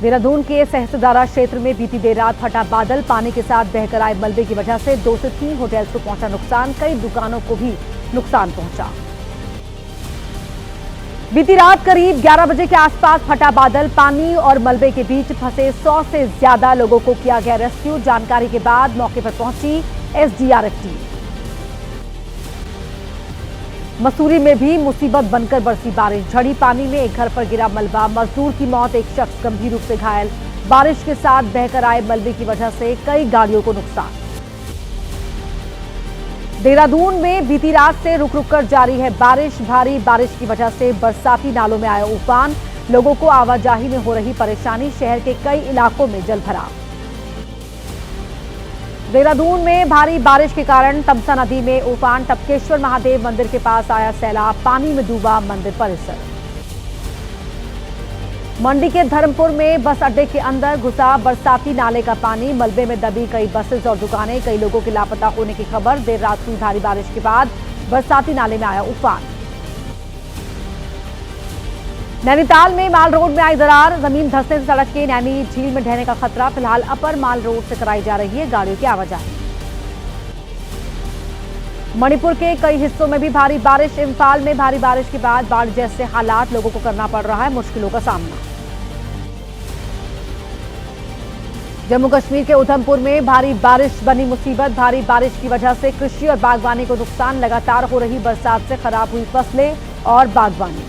देहरादून के सहस्त्रधारा क्षेत्र में बीती देर रात फटा बादल, पानी के साथ बहकर आए मलबे की वजह से 2 से 3 होटल्स को पहुंचा नुकसान, कई दुकानों को भी नुकसान पहुंचा। बीती रात करीब 11 बजे के आसपास फटा बादल, पानी और मलबे के बीच फंसे 100 से ज्यादा लोगों को किया गया रेस्क्यू। जानकारी के बाद मौके पर पहुंची एसडीआरएफ टीम। मसूरी में भी मुसीबत बनकर बरसी बारिश, झड़ी पानी में एक घर पर गिरा मलबा, मजदूर की मौत, एक शख्स गंभीर रूप से घायल। बारिश के साथ बहकर आए मलबे की वजह से कई गाड़ियों को नुकसान। देहरादून में बीती रात से रुक रुक कर जारी है बारिश, भारी बारिश की वजह से बरसाती नालों में आया उफान, लोगों को आवाजाही में हो रही परेशानी, शहर के कई इलाकों में जलभराव। देहरादून में भारी बारिश के कारण तमसा नदी में उफान, टपकेश्वर महादेव मंदिर के पास आया सैलाब, पानी में डूबा मंदिर परिसर। मंडी के धर्मपुर में बस अड्डे के अंदर घुसा बरसाती नाले का पानी, मलबे में दबी कई बसेस और दुकानें, कई लोगों के लापता होने की खबर। देर रात हुई भारी बारिश के बाद बरसाती नाले में आया उफान। नैनीताल में माल रोड में आई दरार, जमीन धंसने से सड़क के नैनी झील में ढहने का खतरा। फिलहाल अपर माल रोड से कराई जा रही है गाड़ियों की आवाजाही। मणिपुर के कई हिस्सों में भी भारी बारिश, इम्फाल में भारी बारिश के बाद बाढ़ जैसे हालात, लोगों को करना पड़ रहा है मुश्किलों का सामना। जम्मू कश्मीर के उधमपुर में भारी बारिश बनी मुसीबत, भारी बारिश की वजह से कृषि और बागवानी को नुकसान, लगातार हो रही बरसात से खराब हुई फसलें और बागवानी।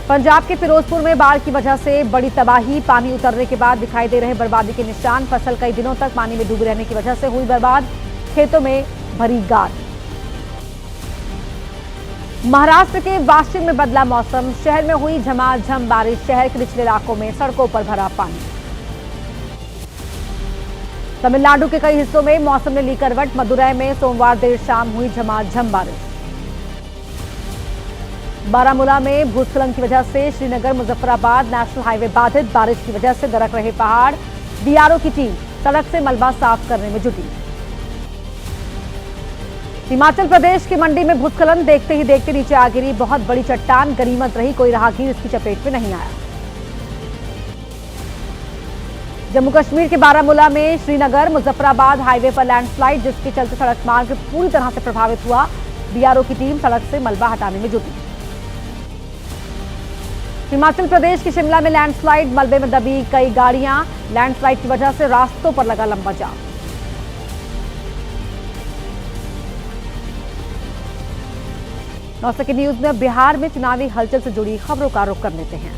पंजाब के फिरोजपुर में बाढ़ की वजह से बड़ी तबाही, पानी उतरने के बाद दिखाई दे रहे बर्बादी के निशान, फसल कई दिनों तक पानी में डूबे रहने की वजह से हुई बर्बाद, खेतों में भरी गाद। महाराष्ट्र के वाशिम में बदला मौसम, शहर में हुई झमाझम बारिश, शहर के निचले इलाकों में सड़कों पर भरा पानी। तमिलनाडु के कई हिस्सों में मौसम ने ली करवट, मदुरै में सोमवार देर शाम हुई झमाझम बारिश। बारामूला में भूस्खलन की वजह से श्रीनगर मुजफ्फराबाद नेशनल हाईवे बाधित, बारिश की वजह से दरक रहे पहाड़, बीआरओ की टीम सड़क से मलबा साफ करने में जुटी। हिमाचल प्रदेश की मंडी में भूस्खलन, देखते ही देखते नीचे आ गिरी बहुत बड़ी चट्टान, गनीमत रही कोई राहगीर इसकी चपेट में नहीं आया। जम्मू कश्मीर के बारामूला में श्रीनगर मुजफ्फराबाद हाईवे पर लैंडस्लाइड, जिसके चलते सड़क मार्ग पूरी तरह से प्रभावित हुआ, बीआरओ की टीम सड़क से मलबा हटाने में जुटी। हिमाचल प्रदेश के शिमला में लैंडस्लाइड, मलबे में दबी कई गाड़ियां, लैंडस्लाइड की वजह से रास्तों पर लगा लंबा जाम। नौसकी न्यूज में बिहार में चुनावी हलचल से जुड़ी खबरों का रुख कर लेते हैं।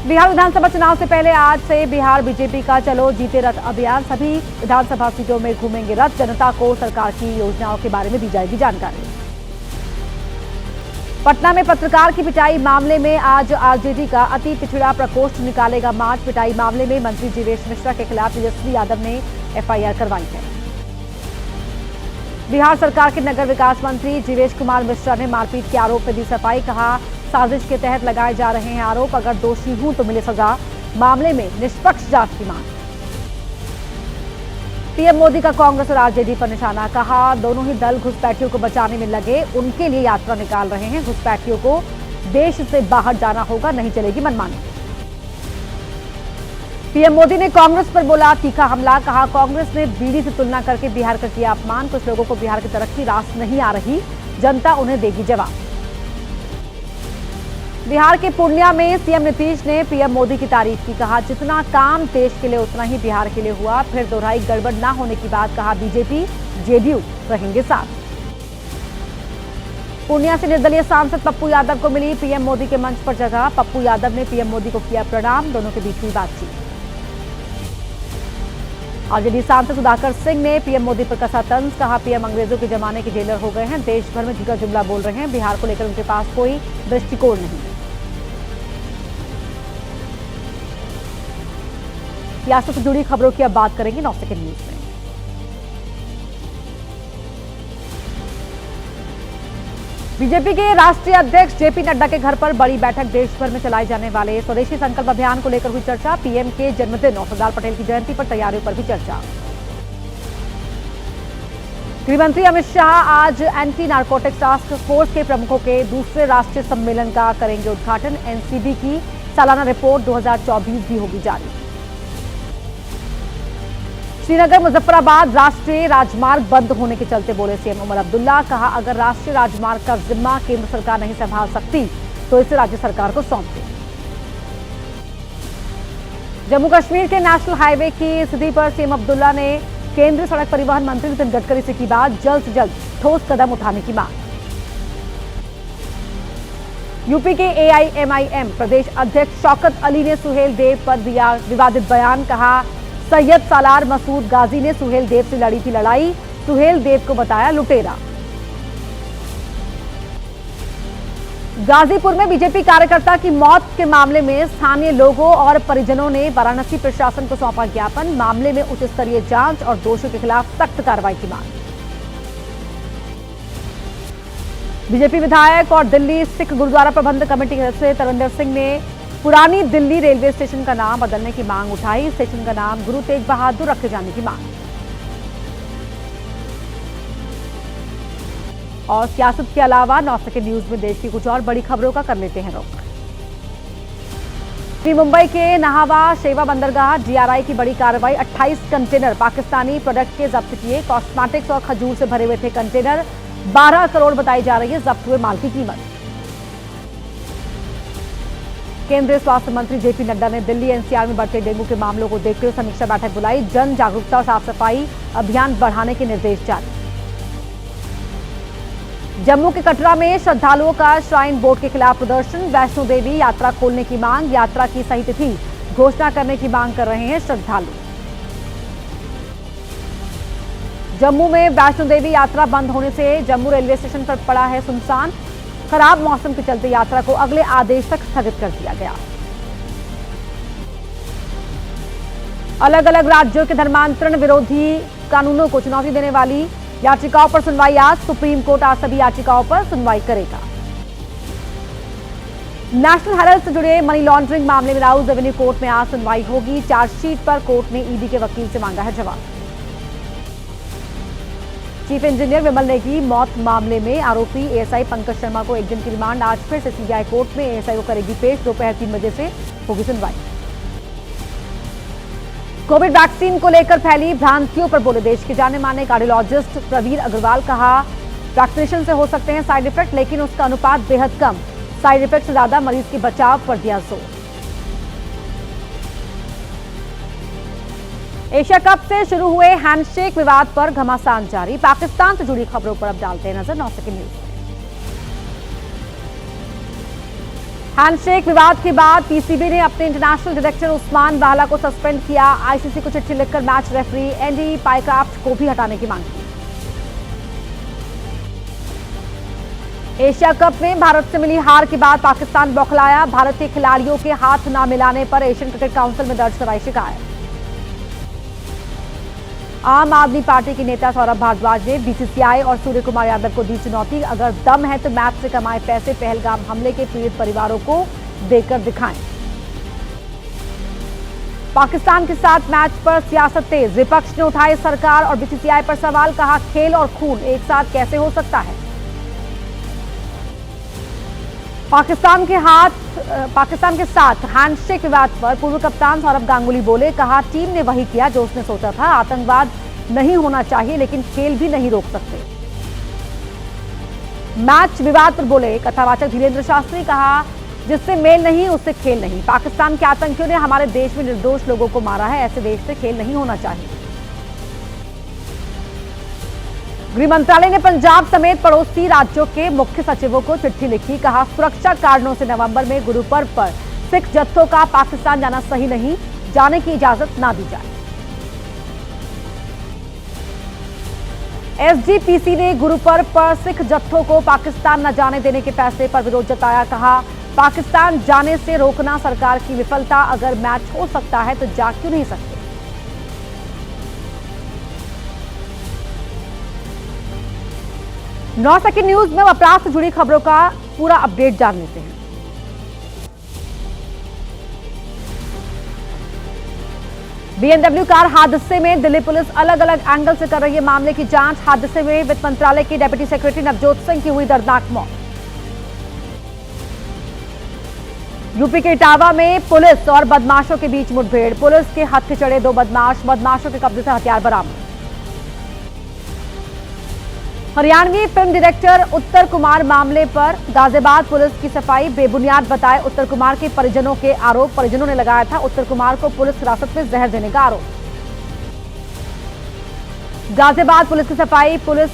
बिहार विधानसभा चुनाव से पहले आज से बिहार बीजेपी का चलो जीते रथ अभियान, सभी विधानसभा सीटों में घूमेंगे रथ, जनता को सरकार की योजनाओं के बारे में दी जाएगी जानकारी। पटना में पत्रकार की पिटाई मामले में आज आरजेडी का अति पिछड़ा प्रकोष्ठ निकालेगा मार्च, पिटाई मामले में मंत्री जीवेश मिश्रा के खिलाफ तेजस्वी यादव ने एफआईआर करवाई है। बिहार सरकार के नगर विकास मंत्री जीवेश कुमार मिश्रा ने मारपीट के आरोप में दी सफाई, कहा साजिश के तहत लगाए जा रहे हैं आरोप, अगर दोषी हूं तो मिले सजा, मामले में निष्पक्ष जांच की मांग। पीएम मोदी का कांग्रेस और आरजेडी पर निशाना, कहा दोनों ही दल घुसपैठियों को बचाने में लगे, उनके लिए यात्रा निकाल रहे हैं, घुसपैठियों को देश से बाहर जाना होगा, नहीं चलेगी मनमानी। पीएम मोदी ने कांग्रेस पर बोला तीखा हमला, कहा कांग्रेस ने बीडी से तुलना करके बिहार का किया अपमान, कुछ लोगों को बिहार की तरक्की रास नहीं आ रही, जनता उन्हें देगी जवाब। बिहार के पूर्णिया में सीएम नीतीश ने पीएम मोदी की तारीफ की, कहा जितना काम देश के लिए उतना ही बिहार के लिए हुआ, फिर दोहराई गड़बड़ ना होने की बात, कहा बीजेपी जेडीयू रहेंगे साथ। पूर्णिया से निर्दलीय सांसद पप्पू यादव को मिली पीएम मोदी के मंच पर जगह, पप्पू यादव ने पीएम मोदी को किया प्रणाम, दोनों के बीच हुई बातचीत। आरजेडी सांसद सुधाकर सिंह ने पीएम मोदी पर कसा तंज, कहा पीएम अंग्रेजों के जमाने के जेलर हो गए हैं, देश भर में झूठा जुमला बोल रहे हैं, बिहार को लेकर उनके पास कोई दृष्टिकोण नहीं। सियासत से जुड़ी खबरों की अब बात करेंगे 9 सेकंड न्यूज में। बीजेपी के राष्ट्रीय अध्यक्ष जेपी नड्डा के घर पर बड़ी बैठक, देश भर में चलाए जाने वाले स्वदेशी संकल्प अभियान को लेकर हुई चर्चा, पीएम के जन्मदिन और सरदार पटेल की जयंती पर तैयारियों पर भी चर्चा। गृहमंत्री अमित शाह आज एंटी नारकोटिक्स टास्क फोर्स के प्रमुखों के दूसरे राष्ट्रीय सम्मेलन का करेंगे उद्घाटन। एनसीबी की सालाना रिपोर्ट 2024 भी होगी जारी। श्रीनगर मुजफ्फराबाद राष्ट्रीय राजमार्ग बंद होने के चलते बोले सीएम उमर अब्दुल्ला। कहा, अगर राष्ट्रीय राजमार्ग का जिम्मा केंद्र सरकार नहीं संभाल सकती तो इसे राज्य सरकार को सौंप दें। जम्मू कश्मीर के नेशनल हाईवे की स्थिति पर सीएम अब्दुल्ला ने केंद्रीय सड़क परिवहन मंत्री नितिन गडकरी से की बात। जल्द से जल्द ठोस कदम उठाने की मांग। यूपी के एआईएमआईएम प्रदेश अध्यक्ष शौकत अली ने सुहेल देव पर दिया विवादित बयान। कहा, सैयद सालार मसूद गाजी ने सुहेल देव से लड़ी थी लड़ाई, सुहेल देव को बताया लुटेरा। गाजीपुर में बीजेपी कार्यकर्ता की मौत के मामले में स्थानीय लोगों और परिजनों ने वाराणसी प्रशासन को सौंपा ज्ञापन। मामले में उच्च स्तरीय जांच और दोषियों के खिलाफ सख्त कार्रवाई की मांग। बीजेपी विधायक और दिल्ली सिख गुरुद्वारा प्रबंधक कमेटी के सदस्य तरविंदर सिंह ने पुरानी दिल्ली रेलवे स्टेशन का नाम बदलने की मांग उठाई। स्टेशन का नाम गुरु तेग बहादुर रखे जाने की मांग। और सियासत के अलावा 9 सेकंड न्यूज में देश की कुछ और बड़ी खबरों का कर लेते हैं रुख। मुंबई के नाहवा शेवा बंदरगाह डीआरआई की बड़ी कार्रवाई। 28 कंटेनर पाकिस्तानी प्रोडक्ट के जब्त किए। कॉस्मेटिक्स और खजूर से भरे हुए थे कंटेनर। 12 करोड़ बताई जा रही है जब्त हुए माल की कीमत। केंद्रीय स्वास्थ्य मंत्री जेपी नड्डा ने दिल्ली एनसीआर में बढ़ते डेंगू के मामलों को देखते हुए समीक्षा बैठक बुलाई। जन जागरूकता और साफ सफाई अभियान बढ़ाने के निर्देश जारी। जम्मू के कटरा में श्रद्धालुओं का श्राइन बोर्ड के खिलाफ प्रदर्शन। वैष्णो देवी यात्रा खोलने की मांग। यात्रा की सही तिथि घोषणा करने की मांग कर रहे हैं श्रद्धालु। जम्मू में वैष्णो देवी यात्रा बंद होने से जम्मू रेलवे स्टेशन पर पड़ा है सुनसान। खराब मौसम के चलते यात्रा को अगले आदेश तक स्थगित कर दिया गया। अलग अलग राज्यों के धर्मांतरण विरोधी कानूनों को चुनौती देने वाली याचिकाओं पर सुनवाई आज। सुप्रीम कोर्ट आज सभी याचिकाओं पर सुनवाई करेगा। नेशनल हेराल्ड से जुड़े मनी लॉन्ड्रिंग मामले में राउज रेवेन्यू कोर्ट में आज सुनवाई होगी। चार्जशीट पर कोर्ट ने ईडी के वकील से मांगा है जवाब। चीफ इंजीनियर विमल नेगी मौत मामले में आरोपी एएसआई पंकज शर्मा को 1 दिन की रिमांड। आज फिर से सीबीआई कोर्ट में एएसआई को करेगी पेश। दोपहर 3 बजे से होगी सुनवाई। कोविड वैक्सीन को लेकर फैली भ्रांतियों पर बोले देश के जाने माने कार्डियोलॉजिस्ट प्रवीर अग्रवाल। कहा, वैक्सीनेशन से हो सकते हैं साइड इफेक्ट, लेकिन उसका अनुपात बेहद कम। साइड इफेक्ट से ज्यादा मरीज के बचाव पर दिया जोर। एशिया कप से शुरू हुए हैंडशेक विवाद पर घमासान जारी। पाकिस्तान से जुड़ी खबरों पर अब डालते हैं नजर 9 सेकंड न्यूज। हैंडशेक विवाद के बाद पीसीबी ने अपने इंटरनेशनल डायरेक्टर उस्मान बाला को सस्पेंड किया। आईसीसी को चिट्ठी लिखकर मैच रेफरी एंडी पाइक्राफ्ट को भी हटाने की मांग की। एशिया कप में भारत से मिली हार के बाद पाकिस्तान बौखलाया। भारतीय खिलाड़ियों के हाथ न मिलाने पर एशियन क्रिकेट काउंसिल में दर्ज कराई शिकायत। आम आदमी पार्टी के नेता सौरभ भारद्वाज ने बीसीसीआई और सूर्य कुमार यादव को दी चुनौती। अगर दम है तो मैच से कमाए पैसे पहलगाम हमले के पीड़ित परिवारों को देकर दिखाएं। पाकिस्तान के साथ मैच पर सियासत तेज। विपक्ष ने उठाए सरकार और बीसीसीआई पर सवाल। कहा, खेल और खून एक साथ कैसे हो सकता है। पाकिस्तान के साथ हैंडशेक विवाद पर पूर्व कप्तान सौरभ गांगुली बोले। कहा, टीम ने वही किया जो उसने सोचा था। आतंकवाद नहीं होना चाहिए, लेकिन खेल भी नहीं रोक सकते। मैच विवाद पर बोले कथावाचक धीरेन्द्र शास्त्री। कहा, जिससे मेल नहीं उससे खेल नहीं। पाकिस्तान के आतंकियों ने हमारे देश में निर्दोष लोगों को मारा है। ऐसे देश से खेल नहीं होना चाहिए। गृह मंत्रालय ने पंजाब समेत पड़ोसी राज्यों के मुख्य सचिवों को चिट्ठी लिखी। कहा, सुरक्षा कारणों से नवंबर में गुरु पर्व पर सिख जत्थों का पाकिस्तान जाना सही नहीं। जाने की इजाजत ना दी जाए। एसजीपीसी ने गुरु पर्व पर सिख जत्थों को पाकिस्तान न जाने देने के फैसले पर विरोध जताया। कहा, पाकिस्तान जाने से रोकना सरकार की विफलता। अगर मैच हो सकता है तो जा क्यों नहीं सकते। 9 सेकंड न्यूज में अपराध से जुड़ी खबरों का पूरा अपडेट जान लेते हैं। बीएमडब्ल्यू कार हादसे में दिल्ली पुलिस अलग अलग एंगल से कर रही है मामले की जांच। हादसे में वित्त मंत्रालय के डेप्यूटी सेक्रेटरी नवजोत सिंह की हुई दर्दनाक मौत। यूपी के इटावा में पुलिस और बदमाशों के बीच मुठभेड़। पुलिस के हत्थे चढ़े 2 बदमाशों के कब्जे से हथियार बरामद। हरियाणवी फिल्म डायरेक्टर उत्तर कुमार मामले पर गाजियाबाद पुलिस की सफाई। बेबुनियाद बताए उत्तर कुमार के परिजनों के आरोप। परिजनों ने लगाया था उत्तर कुमार को पुलिस हिरासत में जहर देने का आरोप। गाजियाबाद पुलिस की सफाई। पुलिस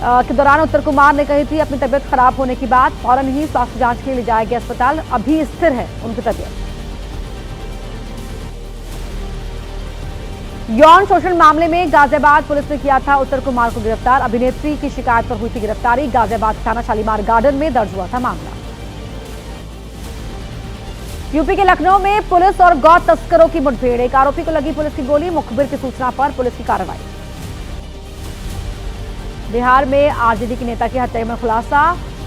के दौरान उत्तर कुमार ने कही थी अपनी तबीयत खराब होने की बात। फौरन ही स्वास्थ्य जांच के लिए ले जाया गया अस्पताल। अभी स्थिर है उनकी तबीयत। यौन शोषण मामले में गाजियाबाद पुलिस ने किया था उत्तर कुमार को गिरफ्तार। अभिनेत्री की शिकायत पर हुई थी गिरफ्तारी। गाजियाबाद थाना शालीमार गार्डन में दर्ज हुआ था मामला। यूपी के लखनऊ में पुलिस और गौ तस्करों की मुठभेड़। एक आरोपी को लगी पुलिस की गोली। मुखबिर की सूचना पर पुलिस की कार्रवाई। बिहार में आरजेडी के नेता की हत्या में खुलासा।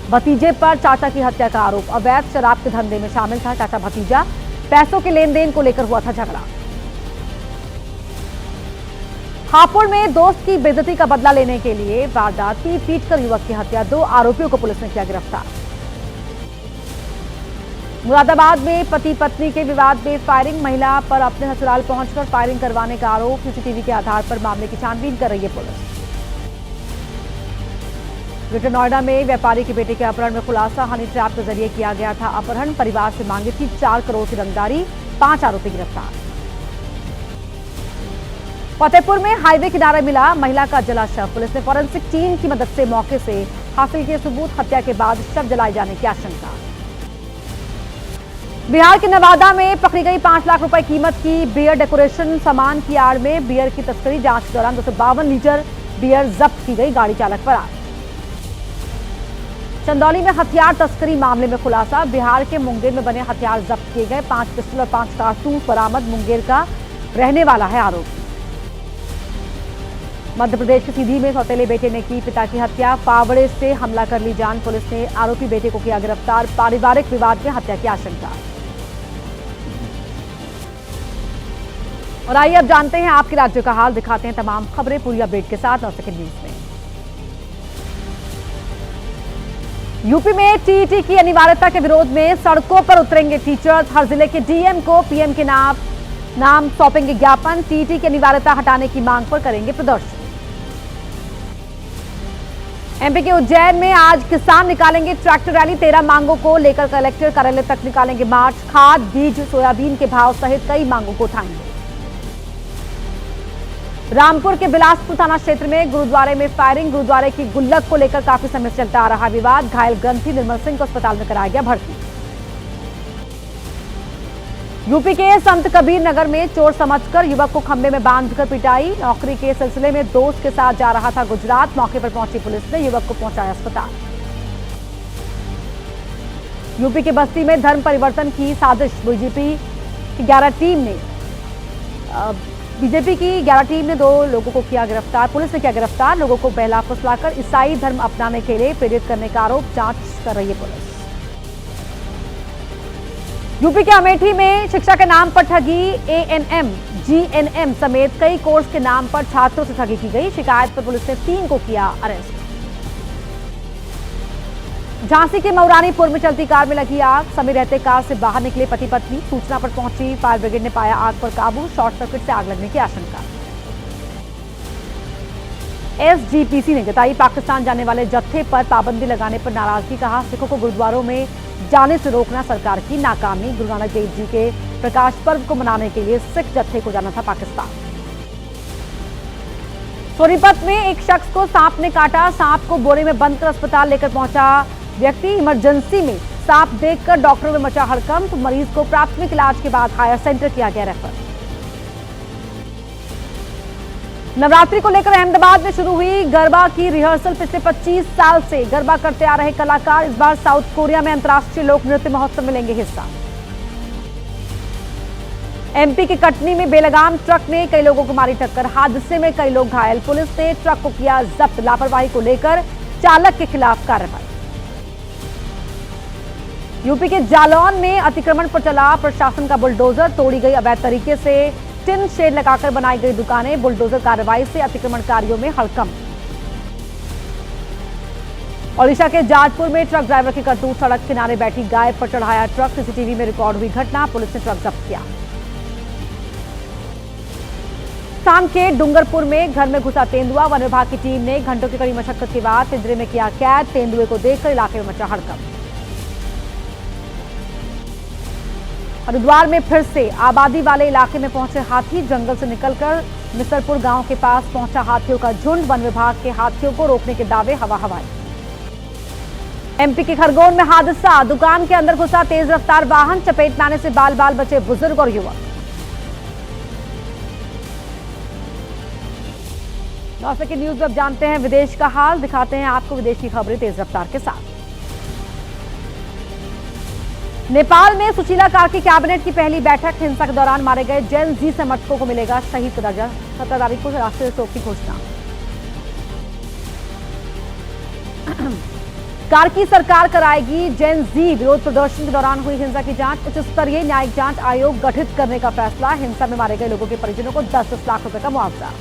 भतीजे पर चाचा की हत्या का आरोप। अवैध शराब के धंधे में शामिल था चाचा भतीजा। पैसों के लेन देन को लेकर हुआ था झगड़ा। हापुड़ में दोस्त की बेइज्जती का बदला लेने के लिए वारदात। पीटकर युवक की हत्या। 2 आरोपियों को पुलिस ने किया गिरफ्तार। मुरादाबाद में पति पत्नी के विवाद में फायरिंग। महिला पर अपने ससुराल पहुंचकर फायरिंग करवाने का आरोप। सीसीटीवी के आधार पर मामले की छानबीन कर रही है पुलिस। ग्रेटर नोएडा में व्यापारी के बेटे के अपहरण में खुलासा। हनी ट्रैप के जरिए किया गया था अपहरण। परिवार से मांगी थी 4 करोड़ की रंगदारी। 5 आरोपी गिरफ्तार। फतेहपुर में हाईवे किनारे मिला महिला का जला शव। पुलिस ने फॉरेंसिक टीम की मदद से मौके से हासिल किए सबूत। हत्या के बाद शव जलाए जाने की आशंका। बिहार के नवादा में पकड़ी गई 5 लाख रुपए कीमत की बियर डेकोरेशन सामान की आड़ में बियर की तस्करी। जांच के दौरान 252 लीटर बियर जब्त की गई। गाड़ी चालक फरार। चंदौली में हथियार तस्करी मामले में खुलासा। बिहार के मुंगेर में बने हथियार जब्त किए गए। 5 पिस्टल और 5 कारतूस बरामद। मुंगेर का रहने वाला है आरोपी। मध्य प्रदेश के सीधी में सौतेले बेटे ने की पिता की हत्या। फावड़े से हमला कर ली जान। पुलिस ने आरोपी बेटे को किया गिरफ्तार। पारिवारिक विवाद में हत्या की आशंका। और आइए अब जानते हैं आपके राज्य का हाल। दिखाते हैं तमाम खबरें पूरी अपडेट के साथ 9 सेकंड न्यूज में। यूपी में टीईटी की अनिवार्यता के विरोध में सड़कों पर उतरेंगे टीचर्स। हर जिले के डीएम को पीएम के नाम सौंपेंगे ज्ञापन। टीईटी की अनिवार्यता हटाने की मांग पर करेंगे प्रदर्शन। एमपी के उज्जैन में आज किसान निकालेंगे ट्रैक्टर रैली। 13 मांगों को लेकर कलेक्टर कार्यालय तक निकालेंगे मार्च। खाद, बीज, सोयाबीन के भाव सहित कई मांगों को उठाएंगे। रामपुर के बिलासपुर थाना क्षेत्र में गुरुद्वारे में फायरिंग। गुरुद्वारे की गुल्लक को लेकर काफी समय से चलता आ रहा विवाद। घायल ग्रंथी निर्मल सिंह को अस्पताल में कराया गया भर्ती। यूपी के संत कबीर नगर में चोर समझकर युवक को खंभे में बांधकर पिटाई। नौकरी के सिलसिले में दोस्त के साथ जा रहा था गुजरात। मौके पर पहुंची पुलिस ने युवक को पहुंचाया अस्पताल। यूपी के बस्ती में धर्म परिवर्तन की साजिश। बीजेपी की 11 टीम ने 2 लोगों को किया गिरफ्तार। पुलिस ने किया गिरफ्तार। लोगों को बहला फुसलाकर ईसाई धर्म अपनाने के लिए प्रेरित करने का आरोप। जांच कर रही है पुलिस। यूपी के अमेठी में शिक्षा के नाम पर ठगी। एएनएम, जीएनएम समेत कई कोर्स के नाम पर छात्रों से ठगी की गई। शिकायत पर पुलिस ने 3 को किया अरेस्ट। झांसी के मऊरानीपुर में चलती कार में लगी आग। समय रहते कार से बाहर निकले पति पत्नी। सूचना पर पहुंची फायर ब्रिगेड ने पाया आग पर काबू। शॉर्ट सर्किट से आग लगने की आशंका। एसजीपीसी ने जताई पाकिस्तान जाने वाले जत्थे पर पाबंदी लगाने पर नाराजगी। कहा सिखों को गुरुद्वारों में जाने से रोकना सरकार की नाकामी। गुरु नानक देव जी के प्रकाश पर्व को मनाने के लिए सिख जत्थे को जाना था पाकिस्तान। सोनीपत में एक शख्स को सांप ने काटा। सांप को बोरे में बंद कर अस्पताल लेकर पहुंचा व्यक्ति। इमरजेंसी में सांप देखकर डॉक्टरों में मचा हड़कंप। मरीज को प्राथमिक इलाज के बाद हायर सेंटर किया गया रेफर। नवरात्रि को लेकर अहमदाबाद में शुरू हुई गरबा की रिहर्सल। पिछले 25 साल से गरबा करते आ रहे कलाकार इस बार साउथ कोरिया में अंतर्राष्ट्रीय लोक नृत्य महोत्सव में लेंगे हिस्सा। एमपी के कटनी में बेलगाम ट्रक ने कई लोगों को मारी टक्कर। हादसे में कई लोग घायल। पुलिस ने ट्रक को किया जब्त। लापरवाही को लेकर चालक के खिलाफ कार्रवाई। यूपी के जालौन में अतिक्रमण पर चला प्रशासन का बुलडोजर। तोड़ी गई अवैध तरीके से टिन शेड लगाकर बनाई गई दुकानें, बुलडोजर कार्रवाई से अतिक्रमणकारियों में हड़कंप। ओडिशा के जाजपुर में ट्रक ड्राइवर की करतूत, सड़क किनारे बैठी गाय पर चढ़ाया ट्रक, सीसीटीवी में रिकॉर्ड हुई घटना, पुलिस ने ट्रक जब्त किया। राजस्थान के डूंगरपुर में घर में घुसा तेंदुआ, वन विभाग की टीम ने घंटों की कड़ी मशक्कत के बाद पिंजरे में किया कैद, तेंदुए को देखकर इलाके में मचा हड़कंप। हरिद्वार में फिर से आबादी वाले इलाके में पहुंचे हाथी, जंगल से निकलकर मिसरपुर गांव के पास पहुंचा हाथियों का झुंड, वन विभाग के हाथियों को रोकने के दावे हवा हवाई। एमपी के खरगोन में हादसा, दुकान के अंदर घुसा तेज रफ्तार वाहन, चपेट में आने से बाल बाल बचे बुजुर्ग और युवक। नौसे की न्यूज में अब जानते हैं विदेश का हाल, दिखाते हैं आपको विदेश की खबरें तेज रफ्तार के साथ। नेपाल में सुशीला कार की कैबिनेट की पहली बैठक, हिंसा के दौरान मारे गए जेन जी समर्थकों को मिलेगा शहीद का दर्जा, 17 तारीख को राष्ट्रीय शोक की घोषणा। कार की सरकार कराएगी जेन जी विरोध प्रदर्शन के दौरान हुई हिंसा की जांच, उच्च स्तरीय न्यायिक जांच आयोग गठित करने का फैसला, हिंसा में मारे गए लोगों के परिजनों को 10-10 लाख रुपए का मुआवजा।